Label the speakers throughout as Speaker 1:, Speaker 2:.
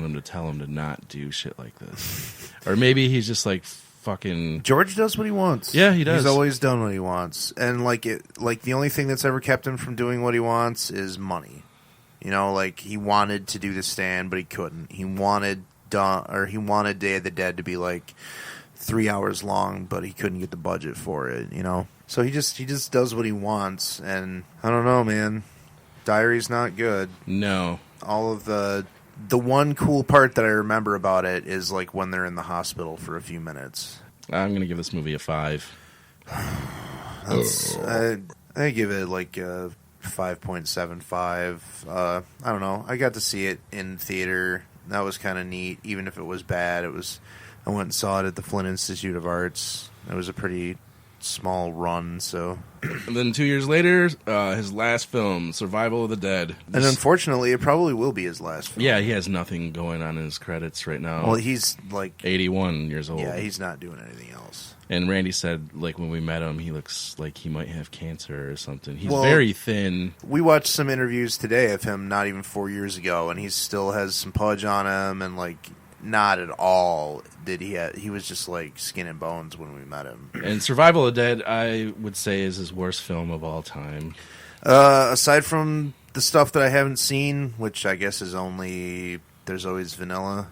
Speaker 1: him to tell him to not do shit like this. Or maybe he's just like fucking...
Speaker 2: George does what he wants.
Speaker 1: Yeah, he does.
Speaker 2: He's always done what he wants. And like the only thing that's ever kept him from doing what he wants is money. You know, like he wanted to do The Stand, but he couldn't. He wanted Day of the Dead to be like 3 hours long, but he couldn't get the budget for it, you know? So he just does what he wants, and I don't know, man. Diary's not good.
Speaker 1: No.
Speaker 2: All of the one cool part that I remember about it is like when they're in the hospital for a few minutes.
Speaker 1: I'm going to give this movie a 5.
Speaker 2: I give it like a 5.75. I don't know. I got to see it in theater. That was kind of neat. Even if it was bad, I went and saw it at the Flint Institute of Arts. It was a pretty small run, so...
Speaker 1: And then 2 years later, his last film, Survival of the Dead.
Speaker 2: And unfortunately, it probably will be his last film.
Speaker 1: Yeah, he has nothing going on in his credits right now.
Speaker 2: Well, he's like...
Speaker 1: 81 years old.
Speaker 2: Yeah, he's not doing anything else.
Speaker 1: And Randy said, like, when we met him, he looks like he might have cancer or something. He's very thin.
Speaker 2: We watched some interviews today of him not even 4 years ago, and he still has some pudge on him, and, like... Not at all did he was just like skin and bones when we met him.
Speaker 1: And Survival of the Dead, I would say, is his worst film of all time.
Speaker 2: Aside from the stuff that I haven't seen, which I guess is only There's Always Vanilla.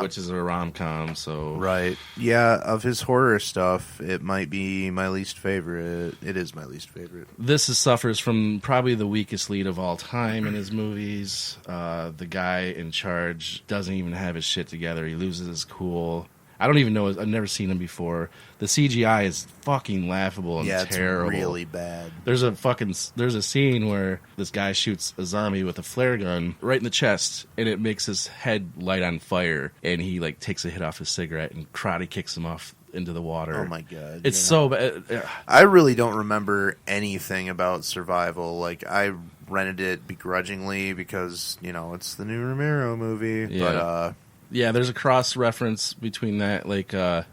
Speaker 1: Which is a rom-com, so...
Speaker 2: Right. Yeah, of his horror stuff, it might be my least favorite. It is my least favorite.
Speaker 1: This suffers from probably the weakest lead of all time in his movies. The guy in charge doesn't even have his shit together. He loses his cool. I don't even know. I've never seen him before. The CGI is fucking laughable and terrible.
Speaker 2: It's really bad.
Speaker 1: There's a scene where this guy shoots a zombie with a flare gun right in the chest, and it makes his head light on fire, and he like takes a hit off his cigarette and karate kicks him off into the water.
Speaker 2: Oh my god.
Speaker 1: It's so bad.
Speaker 2: I really don't remember anything about Survival. Like I rented it begrudgingly because, you know, it's the new Romero movie,
Speaker 1: Yeah.
Speaker 2: but
Speaker 1: yeah, there's a cross-reference between that. Like, the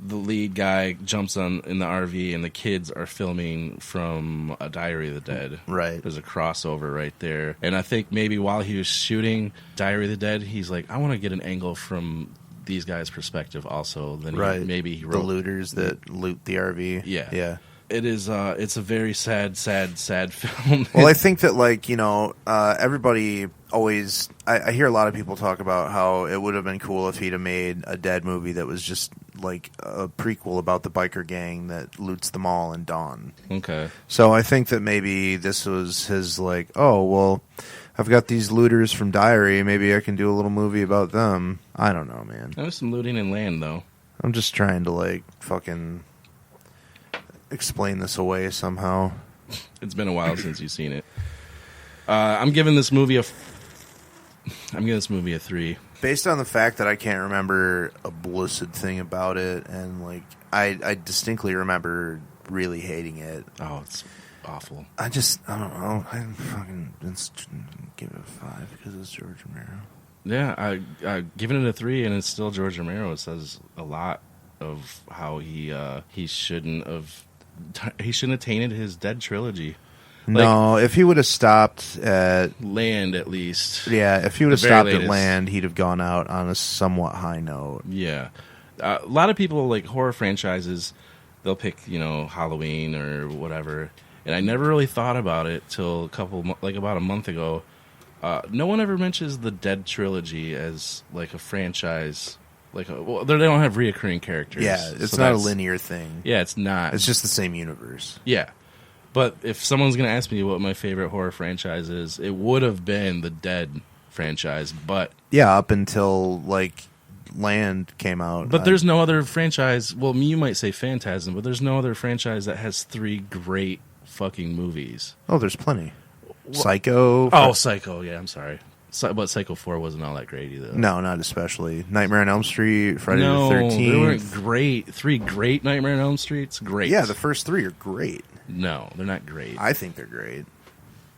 Speaker 1: lead guy jumps in the RV, and the kids are filming from A Diary of the Dead.
Speaker 2: Right.
Speaker 1: There's a crossover right there. And I think maybe while he was shooting Diary of the Dead, he's like, I want to get an angle from these guys' perspective also. Then maybe he wrote...
Speaker 2: The looters that loot the RV.
Speaker 1: Yeah.
Speaker 2: Yeah.
Speaker 1: It is, it's a very sad film.
Speaker 2: Well, I think that, like, you know, everybody always... I hear a lot of people talk about how it would have been cool if he'd have made a Dead movie that was just, like, a prequel about the biker gang that loots the mall in Dawn.
Speaker 1: Okay.
Speaker 2: So I think that maybe this was his, like, oh, well, I've got these looters from Diary. Maybe I can do a little movie about them. I don't know, man.
Speaker 1: There was some looting in land, though.
Speaker 2: I'm just trying to, like, fucking... explain this away somehow.
Speaker 1: It's been a while since you've seen it. I'm giving this movie a 3.
Speaker 2: Based on the fact that I can't remember a blessed thing about it, and like I distinctly remember really hating it.
Speaker 1: Oh, it's awful.
Speaker 2: I don't know. I fucking just give it a 5 because it's George Romero.
Speaker 1: Yeah, I giving it a 3, and it's still George Romero. It says a lot of how he shouldn't have tainted his Dead trilogy.
Speaker 2: No, if he would have stopped at
Speaker 1: Land, at least.
Speaker 2: Yeah, if he would have stopped at Land, he'd have gone out on a somewhat high note.
Speaker 1: Yeah. A lot of people, like horror franchises, they'll pick, you know, Halloween or whatever. And I never really thought about it till about a month ago. No one ever mentions the Dead trilogy as like a franchise. They don't have reoccurring characters.
Speaker 2: Yeah, it's not a linear thing.
Speaker 1: Yeah, it's not.
Speaker 2: It's just the same universe.
Speaker 1: Yeah. But if someone's going to ask me what my favorite horror franchise is, it would have been the Dead franchise. But
Speaker 2: yeah, up until like Land came out.
Speaker 1: But there's no other franchise. Well, you might say Phantasm, but there's no other franchise that has 3 great fucking movies.
Speaker 2: Oh, there's plenty. Psycho.
Speaker 1: Oh, Psycho. Yeah, I'm sorry. But Psycho 4 wasn't all that great either.
Speaker 2: No, not especially. Nightmare on Elm Street, Friday the 13th.
Speaker 1: They weren't great. 3 great Nightmare on Elm Streets? Great.
Speaker 2: Yeah, the first 3 are great.
Speaker 1: No, they're not great.
Speaker 2: I think they're great.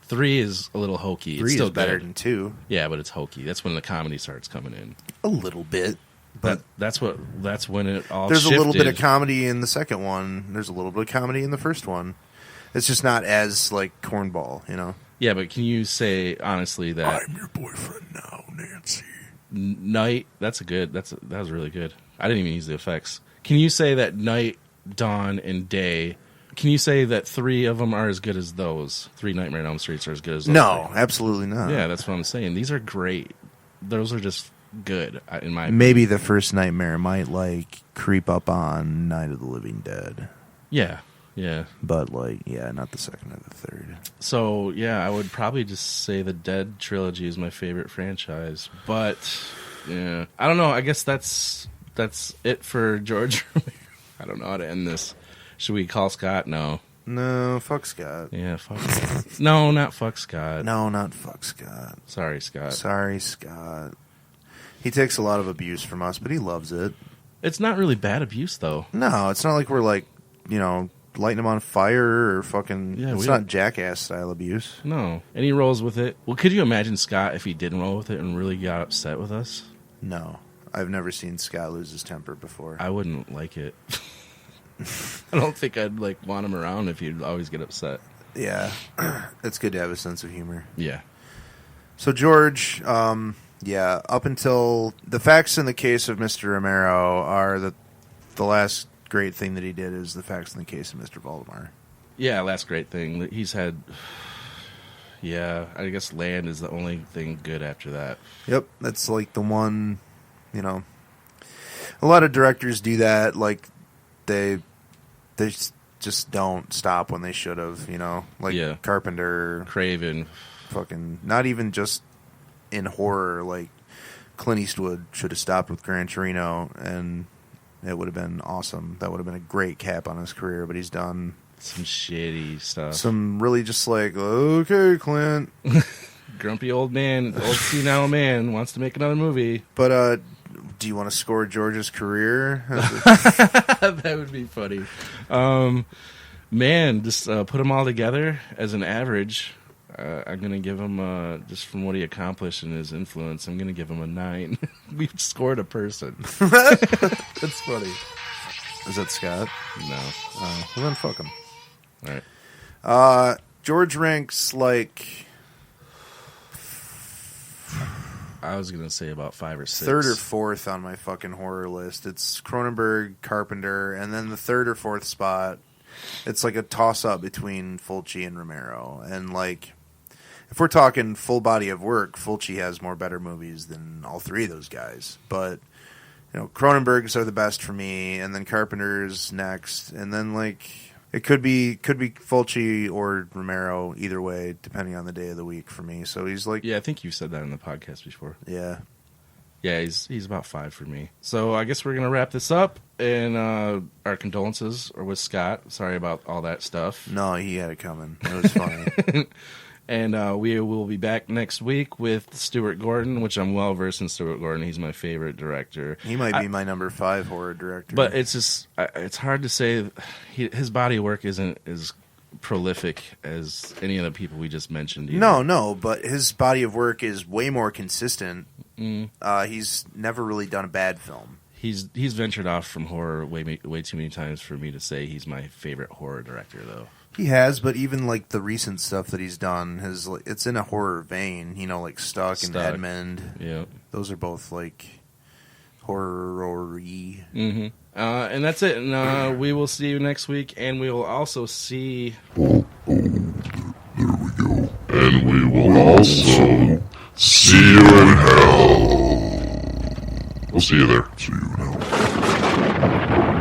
Speaker 1: 3 is a little hokey.
Speaker 2: 3
Speaker 1: it's still
Speaker 2: is better
Speaker 1: good.
Speaker 2: than 2.
Speaker 1: Yeah, but it's hokey. That's when the comedy starts coming in.
Speaker 2: A little bit. But
Speaker 1: that's when it all
Speaker 2: There's
Speaker 1: shifted.
Speaker 2: a little bit of comedy in the second one. There's a little bit of comedy in the first one. It's just not as, like, cornball, you know?
Speaker 1: Yeah, but can you say honestly that
Speaker 2: I'm your boyfriend now, Nancy.
Speaker 1: night? That was really good. I didn't even use the effects. Can you say that night, dawn, and day? Can you say that 3 of them are as good as those? 3 Nightmare on Elm Streets are as good as those?
Speaker 2: No,
Speaker 1: 3?
Speaker 2: absolutely not.
Speaker 1: Yeah, that's what I'm saying. These are great. Those are just good, in my opinion.
Speaker 2: Maybe the first Nightmare might like creep up on Night of the Living Dead.
Speaker 1: Yeah.
Speaker 2: But not the second or the third.
Speaker 1: So yeah, I would probably just say the Dead trilogy is my favorite franchise. But yeah, I don't know. I guess that's it for George Romero. I don't know how to end this. Should we call Scott? No.
Speaker 2: No, fuck Scott.
Speaker 1: Yeah, fuck Scott. No, not fuck Scott.
Speaker 2: No, not fuck Scott.
Speaker 1: Sorry, Scott.
Speaker 2: Sorry, Scott. He takes a lot of abuse from us, but he loves it.
Speaker 1: It's not really bad abuse, though.
Speaker 2: No, it's not like we're like, lighting him on fire or fucking...
Speaker 1: Yeah,
Speaker 2: it's not Jackass-style abuse.
Speaker 1: No. And he rolls with it. Well, could you imagine Scott if he didn't roll with it and really got upset with us?
Speaker 2: No. I've never seen Scott lose his temper before.
Speaker 1: I wouldn't like it. I don't think I'd want him around if he'd always get upset.
Speaker 2: Yeah. It's good to have a sense of humor.
Speaker 1: Yeah.
Speaker 2: So, George, up until... The facts in the case of Mr. Romero are that the last great thing that he did is the facts in the case of Mr. Voldemar.
Speaker 1: Yeah, last great thing. He's had... Yeah, I guess Land is the only thing good after that.
Speaker 2: Yep, that's the one, a lot of directors do that, they just don't stop when they should have, Carpenter,
Speaker 1: Craven,
Speaker 2: fucking, not even just in horror, Clint Eastwood should have stopped with Gran Torino, and it would have been awesome. That would have been a great cap on his career, but he's done
Speaker 1: some shitty stuff.
Speaker 2: Some really just okay, Clint.
Speaker 1: Grumpy old senile man wants to make another movie.
Speaker 2: But do you want to score George's career?
Speaker 1: That would be funny. Just put them all together as an average. I'm going to give him, just from what he accomplished and his influence, I'm going to give him a 9. We've scored a person. That's funny.
Speaker 2: Is that Scott?
Speaker 1: No.
Speaker 2: Well, then fuck him.
Speaker 1: All right.
Speaker 2: George ranks
Speaker 1: I was going to say about 5 or 6.
Speaker 2: 3rd or 4th on my fucking horror list. It's Cronenberg, Carpenter, and then the 3rd or 4th spot, it's a toss-up between Fulci and Romero. And, if we're talking full body of work, Fulci has more better movies than all 3 of those guys. But, Cronenberg's are the best for me, and then Carpenter's next, and then, it could be Fulci or Romero, either way, depending on the day of the week for me. So he's
Speaker 1: yeah, I think you said that in the podcast before.
Speaker 2: Yeah.
Speaker 1: Yeah, he's about 5 for me. So I guess we're going to wrap this up, and our condolences are with Scott. Sorry about all that stuff.
Speaker 2: No, he had it coming. It was funny.
Speaker 1: And we will be back next week with Stuart Gordon, which I'm well versed in Stuart Gordon. He's my favorite director.
Speaker 2: He might be my number 5 horror director.
Speaker 1: But it's just, it's hard to say. His body of work isn't as prolific as any of the people we just mentioned. Either.
Speaker 2: No, but his body of work is way more consistent. He's never really done a bad film.
Speaker 1: He's ventured off from horror way too many times for me to say he's my favorite horror director, though.
Speaker 2: He has, but even the recent stuff that he's done, it's in a horror vein. Stuck and Edmund.
Speaker 1: Yeah,
Speaker 2: those are both horror-y.
Speaker 1: Mm-hmm. And that's it. And we will see you next week, and we will also see.
Speaker 3: There we go. And we will also see you in hell. We'll see you there. See you in hell.